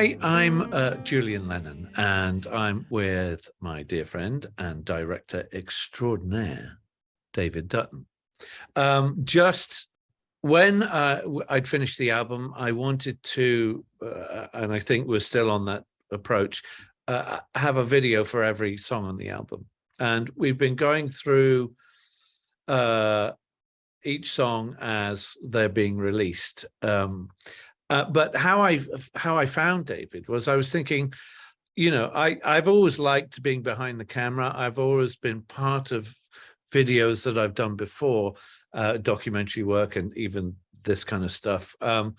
Hi, I'm Julian Lennon, and I'm with my dear friend and director extraordinaire, David Dutton. Just when I'd finished the album, I wanted to, and I think we're still on that approach, have a video for every song on the album. And we've been going through each song as they're being released. But how I found David was I was thinking, I've always liked being behind the camera. I've always been part of videos that I've done before, documentary work and even this kind of stuff. I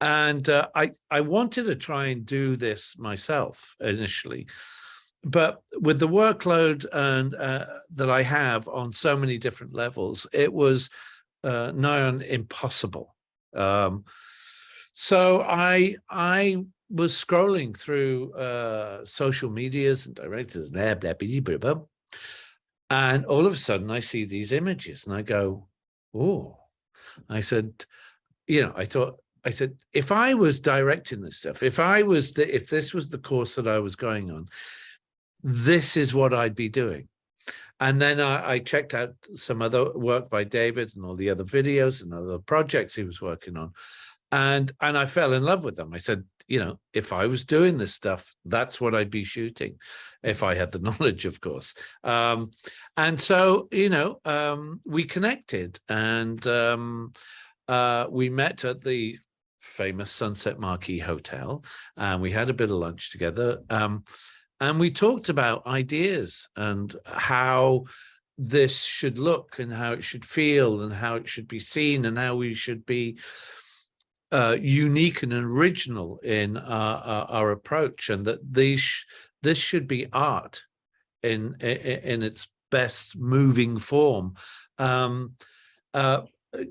wanted to try and do this myself initially, but with the workload and that I have on so many different levels, it was nigh on impossible. So I was scrolling through social medias and directors, blah, blah, blah, blah, blah, and all of a sudden I see these images and I go, oh, I said, I said, if I was directing this stuff, if this was the course that I was going on, this is what I'd be doing. And then I checked out some other work by David and all the other videos and other projects he was working on. And I fell in love with them. I said, if I was doing this stuff, that's what I'd be shooting, if I had the knowledge, of course. And so, we connected, and we met at the famous Sunset Marquee Hotel, and we had a bit of lunch together. And we talked about ideas and how this should look and how it should feel and how it should be seen and how we should be unique and original in our approach, and that this should be art in its best moving form,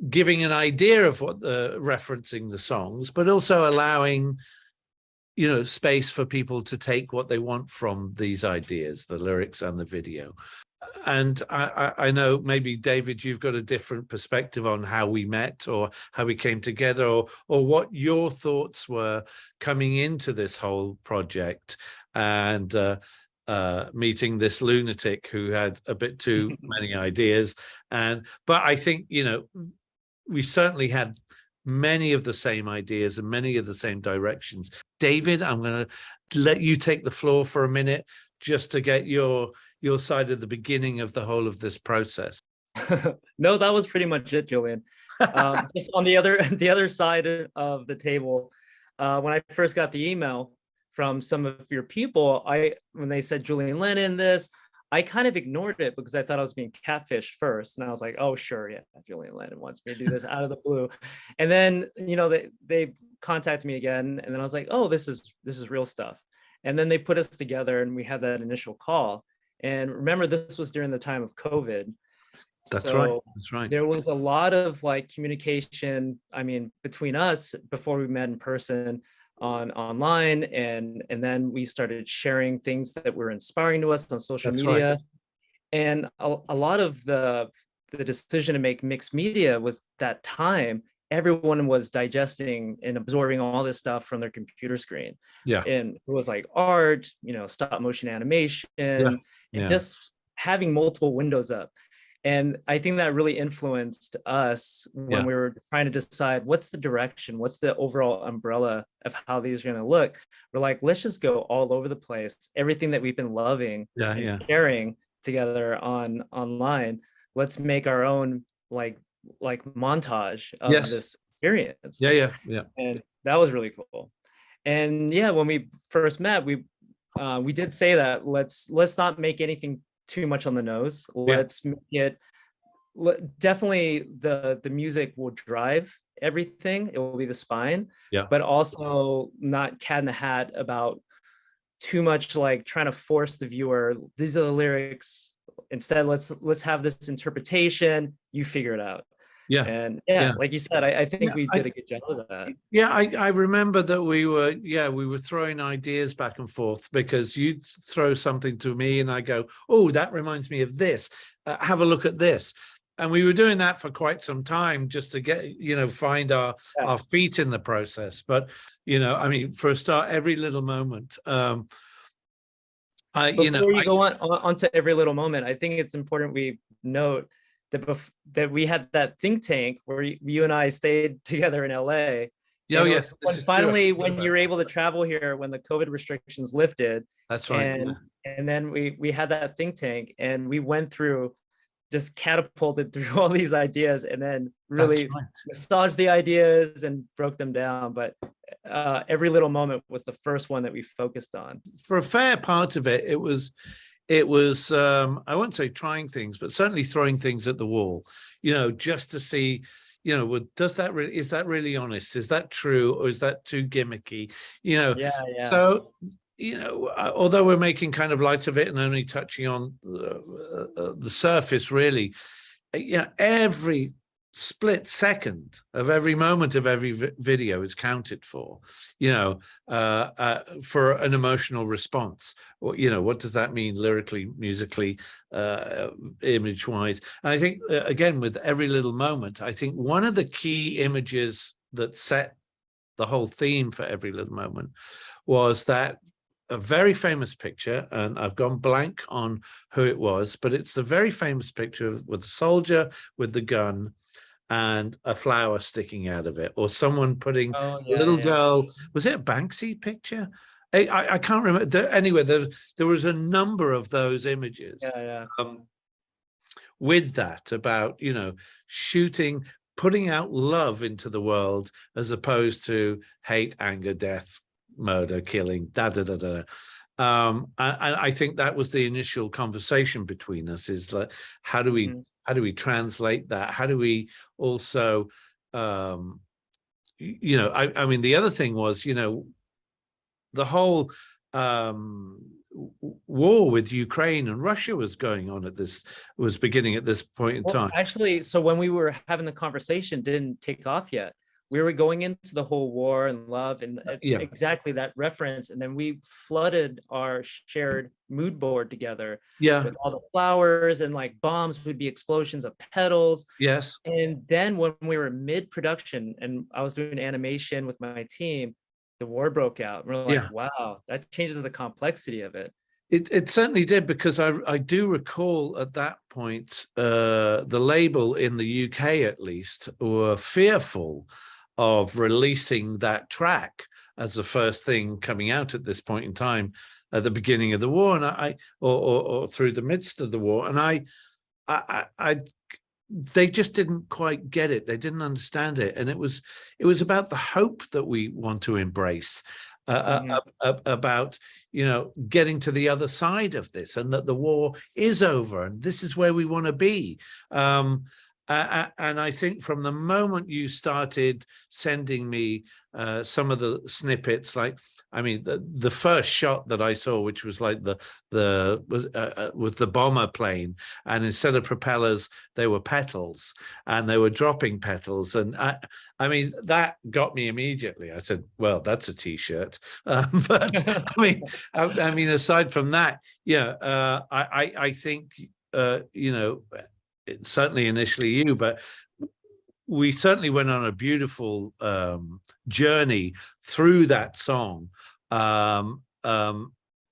giving an idea of what referencing the songs, but also allowing space for people to take what they want from these ideas, the lyrics and the video. And I know maybe, David, you've got a different perspective on how we met or how we came together, or what your thoughts were coming into this whole project and meeting this lunatic who had a bit too many ideas. But I think, we certainly had many of the same ideas and many of the same directions. David, I'm going to let you take the floor for a minute just to get your side of the beginning of the whole of this process. No, that was pretty much it, Julian. Just on the other side of the table, when I first got the email from some of your people, when they said Julian Lennon this, I kind of ignored it because I thought I was being catfished first. And I was like, oh, sure, yeah, Julian Lennon wants me to do this out of the blue. And then, they contacted me again. And then I was like, oh, this is real stuff. And then they put us together and we had that initial call. And remember, this was during the time of COVID. That's right. There was a lot of communication, between us before we met in person, online, and then we started sharing things that were inspiring to us on social media. Right. And a lot of the decision to make mixed media was that time everyone was digesting and absorbing all this stuff from their computer screen. Yeah. And it was like art, stop motion animation, and just having multiple windows up. And I think that really influenced us when we were trying to decide what's the direction, what's the overall umbrella of how these are going to look. We're like, let's just go all over the place. Everything that we've been loving and sharing together online, let's make our own like montage of this experience. Yeah. And that was really cool. And when we first met, we did say that let's not make anything too much on the nose. Let's make it definitely the music will drive everything. It will be the spine, but also not cat in the hat about too much trying to force the viewer. These are the lyrics. Instead, let's have this interpretation. You figure it out. And like you said, I think we did a good job of that. I remember that we were throwing ideas back and forth, because you throw something to me and I go, oh, that reminds me of this. Have a look at this. and we were doing that for quite some time just to get, find our feet in the process. But, I mean, for a start, every little moment. Before you go on to every little moment, I think it's important we note that that we had that think tank where you and I stayed together in LA. Oh, yes. When finally, when you're able to travel here, when the COVID restrictions lifted, that's right. And then we had that think tank, and we went through, just catapulted through all these ideas, and then really massaged the ideas and broke them down. But every little moment was the first one that we focused on. For a fair part of it, it was I won't say trying things, but certainly throwing things at the wall, just to see, well, is that really honest? Is that true? Or is that too gimmicky? So, although we're making kind of light of it and only touching on the surface, really, every split second of every moment of every video is counted for, for an emotional response. Or, what does that mean lyrically, musically, image wise? And I think, again, with every little moment, I think one of the key images that set the whole theme for every little moment was that a very famous picture, and I've gone blank on who it was, but it's the very famous picture with a soldier with the gun and a flower sticking out of it, or someone putting a little girl. Was it a Banksy picture? I can't remember. Anyway, there was a number of those images. With that, about shooting, putting out love into the world as opposed to hate, anger, death, murder, killing, and I think that was the initial conversation between us, is like, how do we translate that? How do we also, I mean, the other thing was, the whole war with Ukraine and Russia was beginning at this point in time. Actually, so when we were having the conversation, didn't kick off yet. We were going into the whole war and love and exactly that reference. And then we flooded our shared mood board together with all the flowers, and like bombs would be explosions of petals. Yes. And then when we were mid-production and I was doing animation with my team, the war broke out. We're like, wow, that changes the complexity of it. It certainly did, because I do recall at that point, the label in the UK at least were fearful of releasing that track as the first thing coming out at this point in time, at the beginning of the war, and or through the midst of the war, and they just didn't quite get it. They didn't understand it, and it was about the hope that we want to embrace, about getting to the other side of this, and that the war is over, and this is where we want to be. And I think from the moment you started sending me some of the snippets, like, I mean, the first shot that I saw, which was like was the bomber plane, and instead of propellers, they were petals, and they were dropping petals, and I mean, that got me immediately. I said, "Well, that's a T-shirt." But I mean, aside from that, I think certainly initially you, but we certainly went on a beautiful journey through that song. And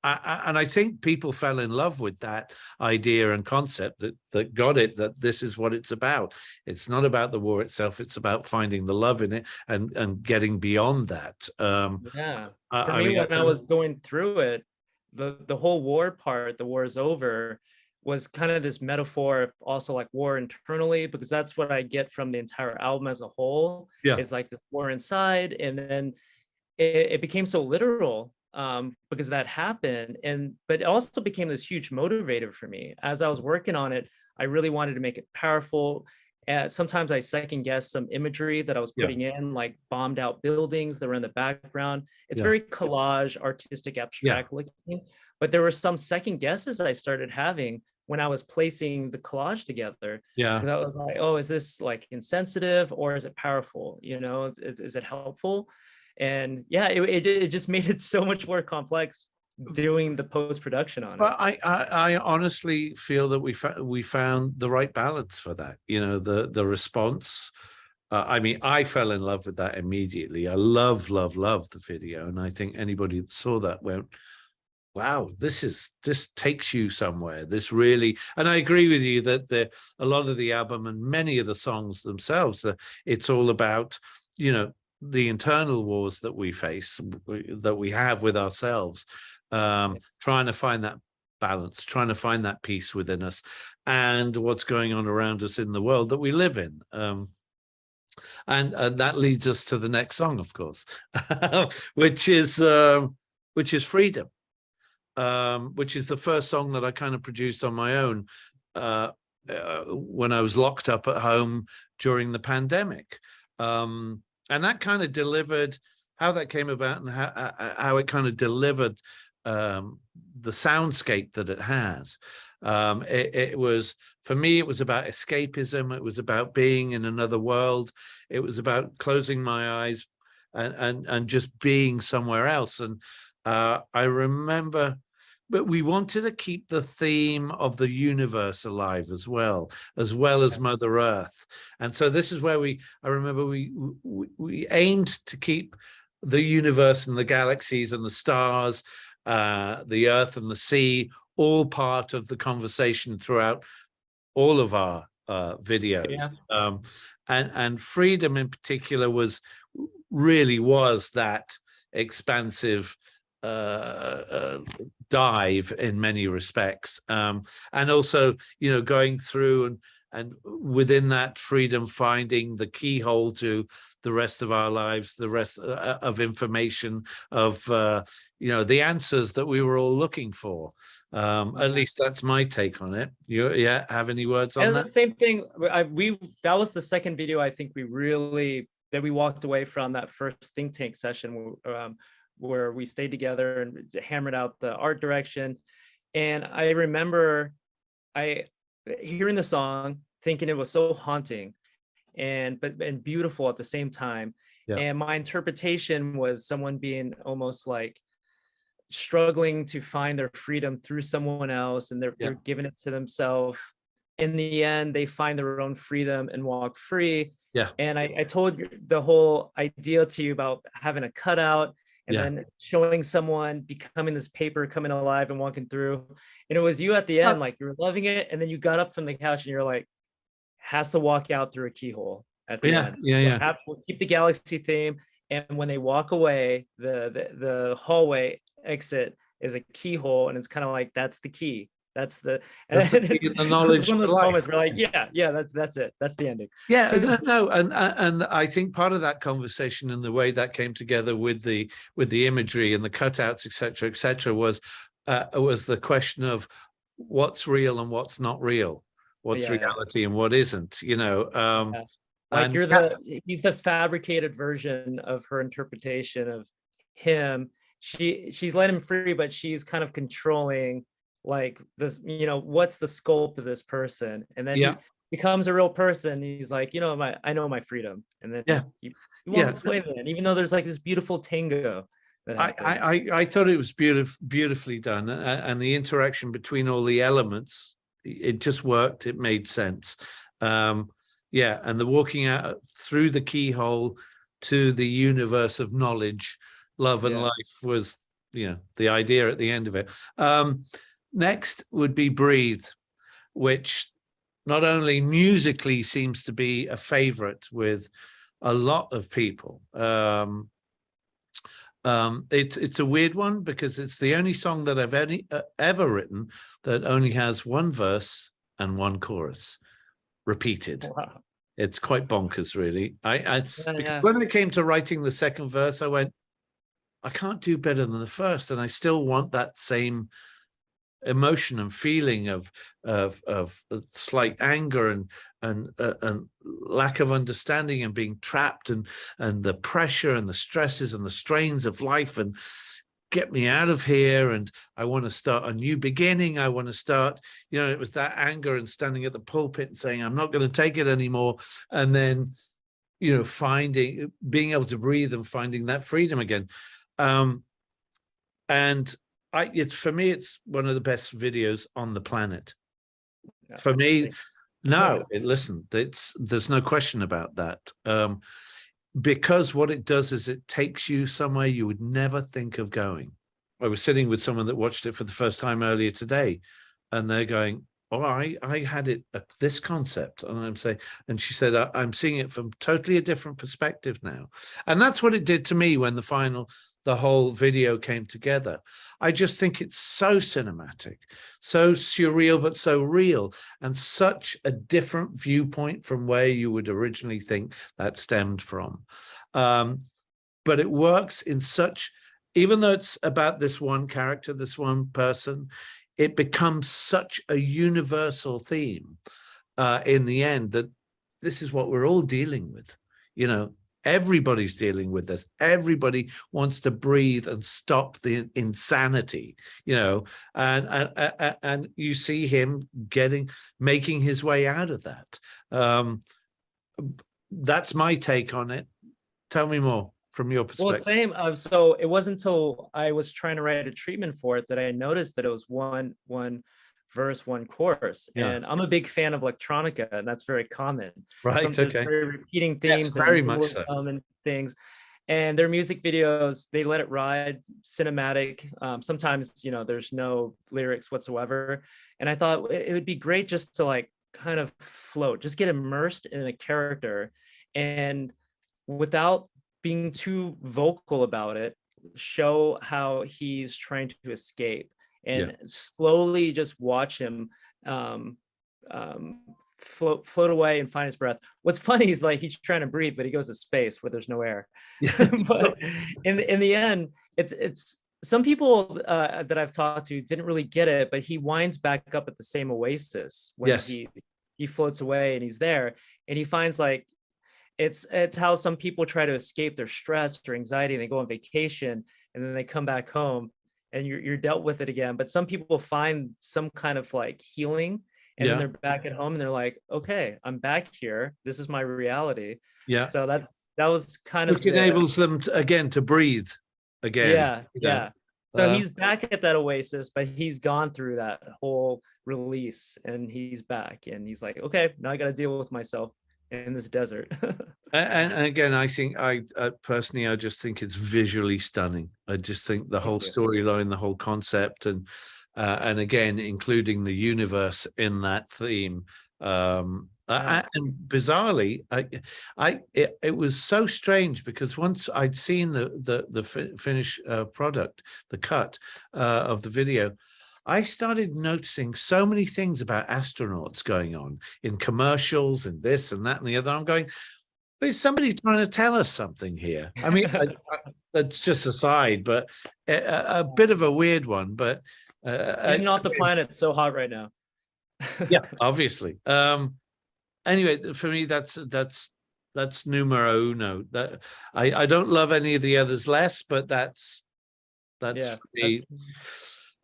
I think people fell in love with that idea and concept, that got it, that this is what it's about. It's not about the war itself. It's about finding the love in it and getting beyond that. For me, when I was going through it, the whole war part, the war is over, was kind of this metaphor of also like war internally, because that's what I get from the entire album as a whole. Is like the war inside, and then it became so literal because that happened, but it also became this huge motivator for me as I was working on it. I really wanted to make it powerful. Sometimes I second guessed some imagery that I was putting in, like bombed out buildings that were in the background. It's very collage, artistic, abstract looking, but there were some second guesses I started having when I was placing the collage together. Because I was like, oh, is this like insensitive, or is it powerful? Is it helpful? And it just made it so much more complex doing the post-production on Well, it. I honestly feel that we found the right balance for that. You know, the response. I mean, I fell in love with that immediately. I love the video, and I think anybody that saw that went, "Wow, this takes you somewhere." This really, and I agree with you that a lot of the album and many of the songs themselves, it's all about, you know, the internal wars that we face, that we have with ourselves, trying to find that balance, trying to find that peace within us, and what's going on around us in the world that we live in. And that leads us to the next song, of course, which is Freedom, which is the first song that I kind of produced on my own when I was locked up at home during the pandemic. And that kind of delivered, how that came about and how it kind of delivered the soundscape that it has. It was, for me, it was about escapism. It was about being in another world. It was about closing my eyes and just being somewhere else. And I remember, but we wanted to keep the theme of the universe alive as well as Mother Earth. And so this is where I remember we aimed to keep the universe and the galaxies and the stars, the earth and the sea, all part of the conversation throughout all of our videos. Yeah. And Freedom in particular was that expansive dive in many respects, and also, you know, going through and within that freedom, finding the keyhole to the rest of our lives, the rest of information, of you know, the answers that we were all looking for. At least that's my take on it. You have any words on that? The same thing. That was the second video I think we walked away from that first think tank session, where we stayed together and hammered out the art direction. And I remember hearing the song, thinking it was so haunting and beautiful at the same time. Yeah. And my interpretation was someone being almost like struggling to find their freedom through someone else, and they're giving it to themselves. In the end, they find their own freedom and walk free. Yeah. And I told you the whole idea to you about having a cutout and then showing someone becoming this paper, coming alive and walking through. And it was you at the end, like you were loving it. And then you got up from the couch and you're like, has to walk out through a keyhole at the end. We'll keep the galaxy theme. And when they walk away, the hallway exit is a keyhole. And it's kind of like, that's the key. That's the knowledge. One of those moments we're like, that's it. That's the ending. Yeah, no, and I think part of that conversation and the way that came together with the imagery and the cutouts, etc., was the question of what's real and what's not real, what's reality and what isn't. You know, like he's the fabricated version of her interpretation of him. She's let him free, but she's kind of controlling, like, this, you know, what's the sculpt of this person, and then he becomes a real person. He's like, you know, I know my freedom, and then you won't play that, even though there's like this beautiful tango. I thought it was beautifully done, and the interaction between all the elements, it just worked. It made sense. And the walking out through the keyhole to the universe of knowledge, love, and life was, you know, the idea at the end of it. Next would be Breathe, which not only musically seems to be a favorite with a lot of people. It's a weird one because it's the only song that I've ever written that only has one verse and one chorus repeated. Wow. It's quite bonkers, really. Because when it came to writing the second verse, I went, I can't do better than the first, and I still want that same emotion and feeling of slight anger and lack of understanding and being trapped and the pressure and the stresses and the strains of life, and get me out of here, and I want to start a new beginning. I want to start, you know, it was that anger and standing at the pulpit and saying, I'm not going to take it anymore. And then, you know, being able to breathe and finding that freedom again. And it's for me, it's one of the best videos on the planet. Yeah, For me, thank no, listen, there's no question about that. Because what it does is it takes you somewhere you would never think of going. I was sitting with someone that watched it for the first time earlier today, and they're going, "Oh, I had it this concept," and I'm saying, and she said, "I'm seeing it from totally a different perspective now," and that's what it did to me when the whole video came together. I just think it's so cinematic, so surreal, but so real, and such a different viewpoint from where you would originally think that stemmed from. But it works in such, even though it's about this one character, this one person, it becomes such a universal theme in the end, that this is what we're all dealing with. Everybody's dealing with this. Everybody wants to breathe and stop the insanity, and you see him making his way out of that. That's my take on it. Tell me more from your Well, perspective. same. So it wasn't until I was trying to write a treatment for it that I noticed that it was one verse, one chorus. Yeah. And I'm a big fan of electronica, and that's very common. Right. There's Okay. very repeating Yes, themes very and much so. and things. And their music videos, they let it ride, cinematic. Sometimes, there's no lyrics whatsoever. And I thought it would be great just to like kind of float, just get immersed in a character, and without being too vocal about it, show how he's trying to escape, and slowly just watch him float away and find his breath. What's funny is like he's trying to breathe, but he goes to space where there's no air. But in the end, it's some people that I've talked to didn't really get it, but he winds back up at the same oasis when he floats away and he's there, and he finds like it's how some people try to escape their stress or anxiety, and they go on vacation and then they come back home and you're dealt with it again. But some people find some kind of like healing, and then they're back at home and they're like, okay, I'm back here, this is my reality. So that was kind of which enables them to breathe again. So he's back at that oasis, but he's gone through that whole release, and he's back, and he's like, okay, now I got to deal with myself in this desert. and again, I think I personally, I just think it's visually stunning. I just think the whole storyline, the whole concept, and again, including the universe in that theme. And bizarrely, it was so strange, because once I'd seen the finished product, the cut of the video, I started noticing so many things about astronauts going on in commercials and this and that and the other. I'm going, but is somebody trying to tell us something here? I mean, that's just aside, but a bit of a weird one. But getting off the planet, so hot right now. Yeah, obviously. Anyway, for me, that's numero uno. That I don't love any of the others less, but that's me.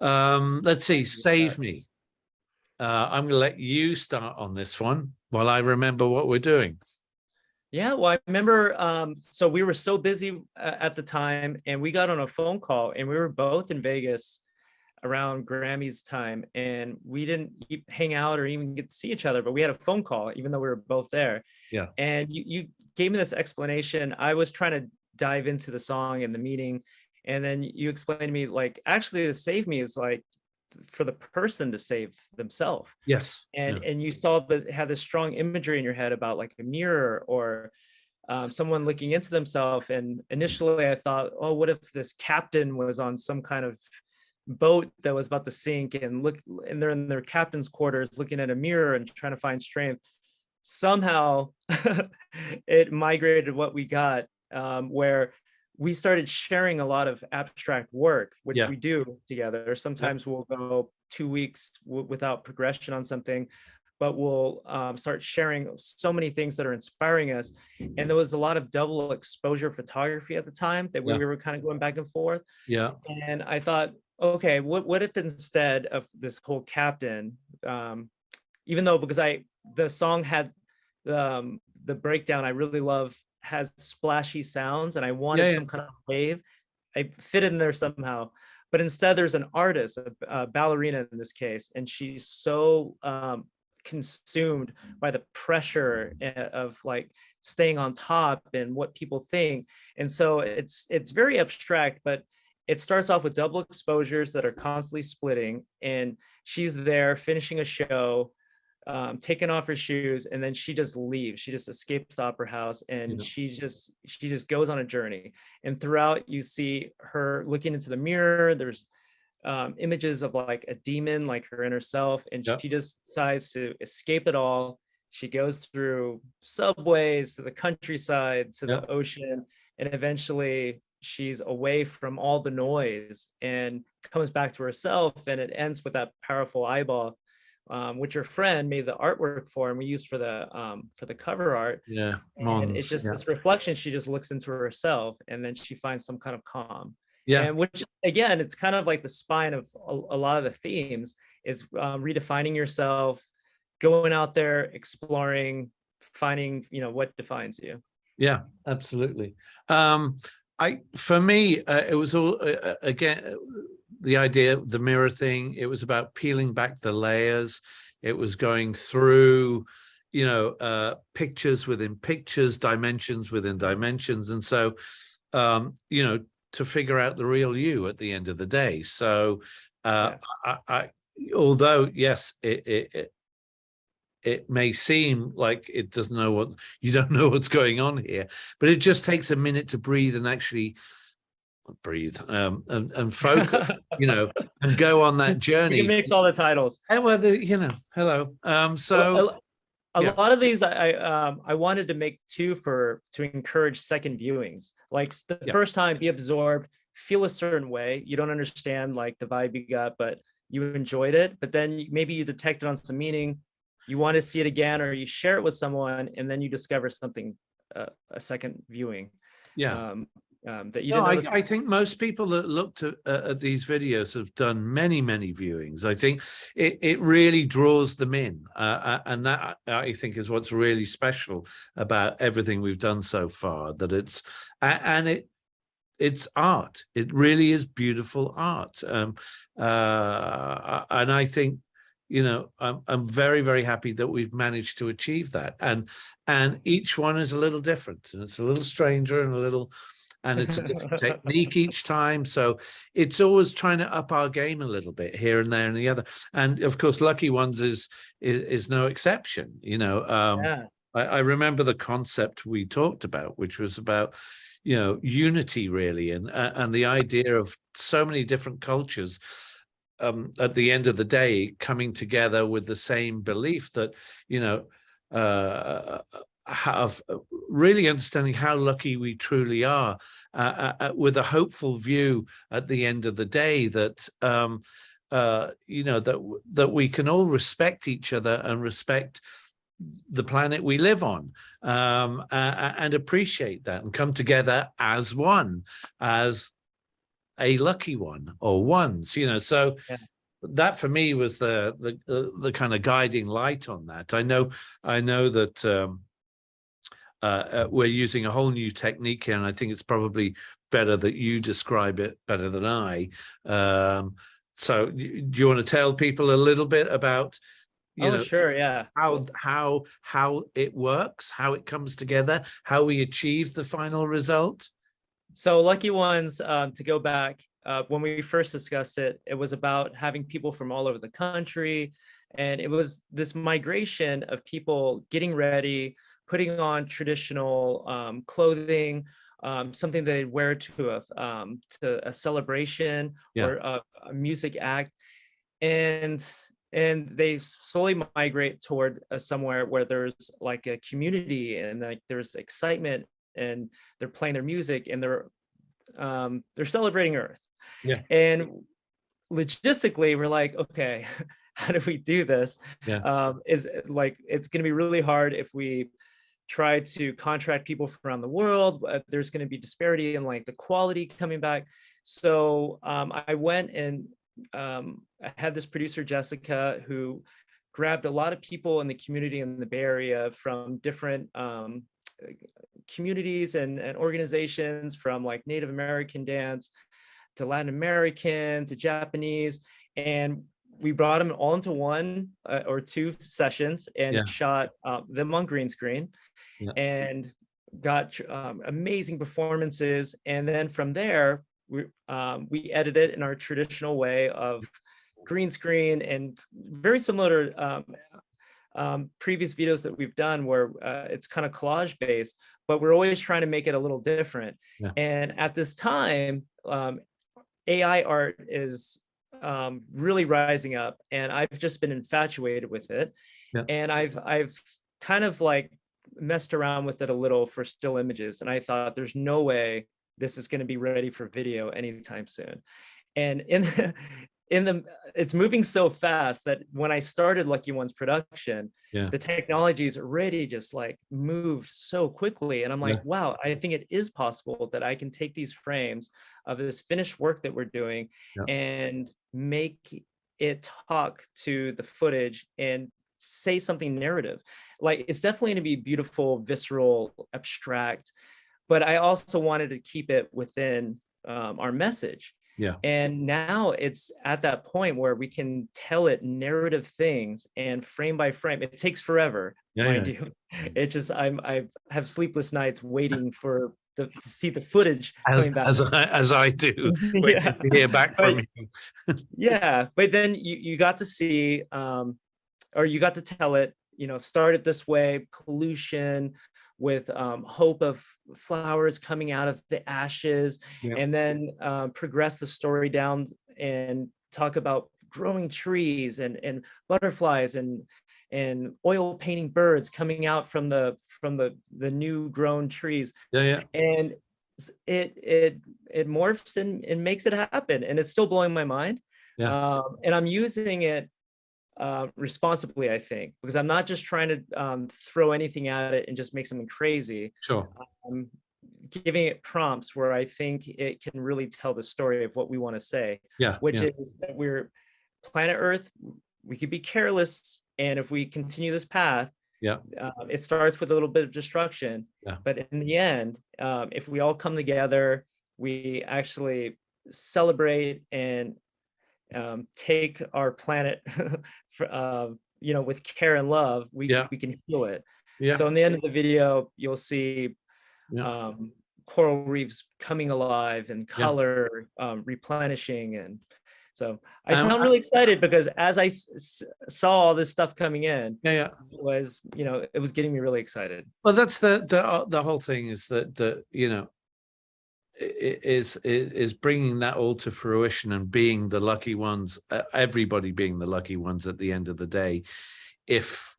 Let's see, Save Me. I'm gonna let you start on this one while I remember what we're doing. Yeah, well, I remember, so we were so busy at the time, and we got on a phone call, and we were both in Vegas around Grammys time, and we didn't hang out or even get to see each other, but we had a phone call, even though we were both there. Yeah. And you gave me this explanation. I was trying to dive into the song and the meaning, and then you explained to me, like, actually, the Save Me is like for the person to save themselves. Yes. And you saw that had this strong imagery in your head about like a mirror or someone looking into themselves. And initially I thought, oh, what if this captain was on some kind of boat that was about to sink, and they're in their captain's quarters looking at a mirror and trying to find strength. Somehow it migrated to what we got, where we started sharing a lot of abstract work, which we do together. Sometimes we'll go 2 weeks without progression on something, but we'll start sharing so many things that are inspiring us. And there was a lot of double exposure photography at the time that we were kind of going back and forth. And I thought, okay, what if instead of this whole captain, even though, because the song had the breakdown I really love has splashy sounds, and I wanted some kind of wave. I fit in there somehow. but instead there's an artist, a ballerina in this case, and she's so consumed by the pressure of like staying on top and what people think. And so it's very abstract, but it starts off with double exposures that are constantly splitting, and she's there finishing a show, taking off her shoes, and then she just leaves. She just escapes the opera house, and she just goes on a journey. And throughout, you see her looking into the mirror. There's images of like a demon, like her inner self, and she just decides to escape it all. She goes through subways to the countryside to the ocean, and eventually she's away from all the noise and comes back to herself. And it ends with that powerful eyeball, which her friend made the artwork for, and we used for the cover art. And it's just this reflection. She just looks into herself, and then she finds some kind of calm. And which, again, it's kind of like the spine of a lot of the themes is redefining yourself, going out there, exploring, finding, what defines you. Yeah, absolutely. For me, it was all, again, the idea of the mirror thing. It was about peeling back the layers. It was going through, pictures within pictures, dimensions within dimensions. And so, to figure out the real you at the end of the day. So, although, yes, it may seem like it doesn't know you don't know what's going on here, but it just takes a minute to breathe and actually breathe and focus, and go on that journey. You can mix all the titles. Well, hello. So a lot of these I wanted to make too to encourage second viewings. Like the first time, be absorbed, feel a certain way. You don't understand like the vibe you got, but you enjoyed it. But then maybe you detected on some meaning. You want to see it again, or you share it with someone, and then you discover something, a second viewing. That you didn't. I think most people that looked at these videos have done many viewings. I think it really draws them in, and that I think is what's really special about everything we've done so far. That it's art. It really is beautiful art, and I think, I'm very happy that we've managed to achieve that. And each one is a little different, and it's a little stranger and it's a different technique each time. So it's always trying to up our game a little bit here and there and the other. And of course, Lucky Ones is no exception. I remember the concept we talked about, which was about, unity really, and the idea of so many different cultures at the end of the day coming together with the same belief that, have really understanding how lucky we truly are, with a hopeful view at the end of the day that that we can all respect each other and respect the planet we live on, and appreciate that and come together as one, as a lucky one or ones, so that for me was the kind of guiding light on that. I know that we're using a whole new technique here, and I think it's probably better that you describe it better than I. So do you want to tell people a little bit about, sure, yeah, how it works, how it comes together, how we achieve the final result? So Lucky Ones, to go back, when we first discussed it, it was about having people from all over the country, and it was this migration of people getting ready, putting on traditional clothing, something they wear to a celebration or a music act, and they slowly migrate toward somewhere where there's like a community and like there's excitement, and they're playing their music, and they're celebrating Earth. And logistically, we're like, okay, how do we do this? Is like, it's going to be really hard if we try to contract people from around the world. There's going to be disparity in like the quality coming back. So I went and I had this producer, Jessica, who grabbed a lot of people in the community in the Bay Area from different communities and organizations, from like Native American dance to Latin American, to Japanese, and we brought them all into one or two sessions and shot them on green screen, and got amazing performances. And then from there, we edited in our traditional way of green screen, and very similar to previous videos that we've done, where it's kind of collage based, but we're always trying to make it a little different. And at this time, AI art is really rising up, and I've just been infatuated with it. And I've kind of like messed around with it a little for still images, and I thought there's no way this is going to be ready for video anytime soon. And it's moving so fast that when I started Lucky One's production, the technology's already just like moved so quickly. And I'm like, wow, I think it is possible that I can take these frames of this finished work that we're doing and make it talk to the footage and say something narrative. Like, it's definitely going to be beautiful, visceral, abstract, but I also wanted to keep it within our message. And now it's at that point where we can tell it narrative things, and frame by frame. It takes forever, mind you. It just, I have sleepless nights waiting to see the footage coming back. As I do, waiting to hear back from you. But then you got to see, or you got to tell it, start it this way, pollution, with hope of flowers coming out of the ashes, and then progress the story down and talk about growing trees and butterflies and oil painting birds coming out from the new grown trees. And it morphs and makes it happen, and it's still blowing my mind. And I'm using it responsibly, I think, because I'm not just trying to throw anything at it and just make something crazy. I'm giving it prompts where I think it can really tell the story of what we want to say, which is that we're planet Earth. We could be careless, and if we continue this path, it starts with a little bit of destruction, but in the end, if we all come together, we actually celebrate and take our planet with care and love, we can heal it. So in the end of the video, you'll see coral reefs coming alive and color replenishing. And so I sound really excited, because as I saw all this stuff coming in, it was getting me really excited. Well, that's the whole thing, is that is bringing that all to fruition and being the lucky ones, everybody being the lucky ones at the end of the day, if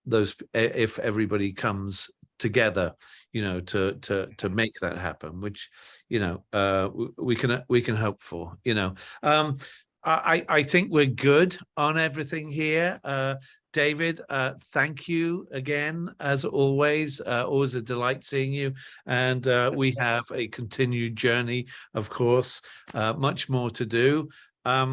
everybody comes together, to make that happen, which we can hope for. I think we're good on everything here. David, thank you again, as always. Always a delight seeing you. And we have a continued journey, of course, much more to do. I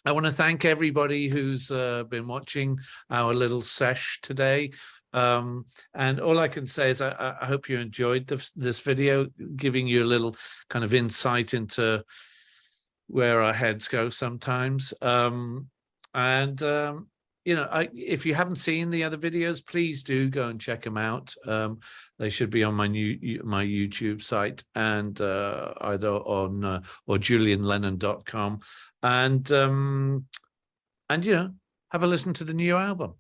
want to thank everybody who's been watching our little sesh today. And all I can say is I hope you enjoyed this video, giving you a little kind of insight into where our heads go sometimes. If you haven't seen the other videos, please do go and check them out. They should be on my YouTube site, and either on or julianlennon.com, and have a listen to the new album.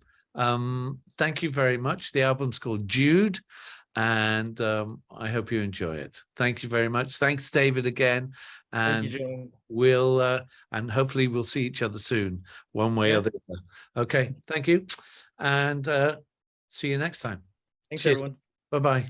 Thank you very much. The album's called Jude, and I hope you enjoy it. Thank you very much. Thanks, David, again. And we'll and hopefully we'll see each other soon, one way or the other. Okay, thank you, and see you next time. Thanks, everyone. Bye-bye.